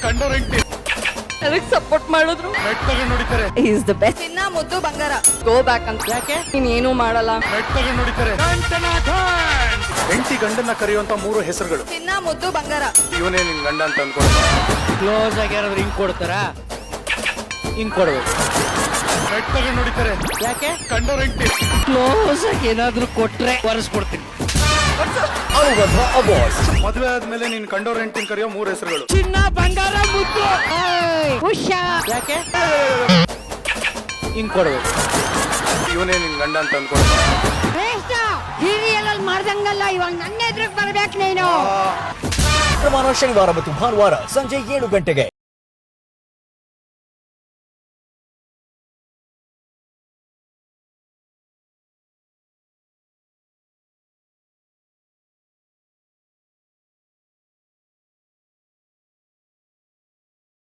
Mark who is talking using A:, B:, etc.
A: ಕಂಡೋರ್ ಹೆಂಡತಿ
B: ಅದಕ್ಕೆ ಸಪೋರ್ಟ್ ಮಾಡಿದ್ರು.
A: ರೆಡ್ ತಗೊಂಡ್ ನೋಡಿತಾರೆ.
B: Is the best.
C: ಚಿನ್ನ ಮುದ್ದು ಬಂಗಾರ.
B: ಗೋ ಬ್ಯಾಕ್ ಅಂತ. ಯಾಕೆ ನೀನ್ ಏನು ಮಾಡಲ್ಲ.
A: ರೆಡ್ ತಗೊಂಡ್ ನೋಡಿತಾರೆ. ಹೆಂಡತಿ ಗಂಡನ್ನ ಕರೆಯುವಂತ 3 ಹೆಸರುಗಳು.
C: ಚಿನ್ನ ಮುದ್ದು ಬಂಗಾರ.
A: ಇವನೇ ನಿನ್ ಗಂಡ ಅಂತ ಅನ್ಕೊಂಡು
D: ಕ್ಲೋಸ್ ಆಗಿ ಯಾರಾದ್ರೂ ಹಿಂಗ್ ಕೊಡ್ತಾರಾ? ಹಿಂಗ್ ಕೊಡ್ಬೇಕು.
A: ರೆಡ್ ತಗೊಂಡ್ ನೋಡಿತಾರೆ.
D: ಯಾಕೆ?
A: ಕಂಡೋರ್ ಹೆಂಡತಿ
D: ಕ್ಲೋಸ್ ಆಗಿ ಏನಾದ್ರೂ ಕೊಟ್ರೆ ಒರೆಸ್ಬಿಡ್ತೀನಿ.
E: ಅನುಬಂಧ ಅವಾರ್ಡ್ಸ್.
A: ಮದುವೆ ಆದ್ಮೇಲೆ ನೀನ್ ಕಂಡೋರ್ ಹೆಂಡತಿನ ಕರೆಯೋ 3 ಹೆಸರುಗಳು.
D: ಚಿನ್ನ ಬಂಗಾರ ಮುದ್ದು. ಹುಷಾ. ಯಾಕೆ? ಹಿಂಗ್ ಕೊಡ್ಬೇಕು.
A: ಇವನೇ ನಿನ್ ಗಂಡ ಅಂತ ಅನ್ಕೊಂಡು
F: ಹಿರಿಯರಲ್ಲಿ ಮಾಡ್ದಂಗಲ್ಲ, ಇವಾಗ ನನ್ನ ಎದುರಿಗೆ ಬರ್ಬೇಕು ನೀನು.
E: ಪ್ರಮಾಣ ಶನಿವಾರ ಮತ್ತು ಭಾನುವಾರ ಸಂಜೆ 7 ಗಂಟೆಗೆ.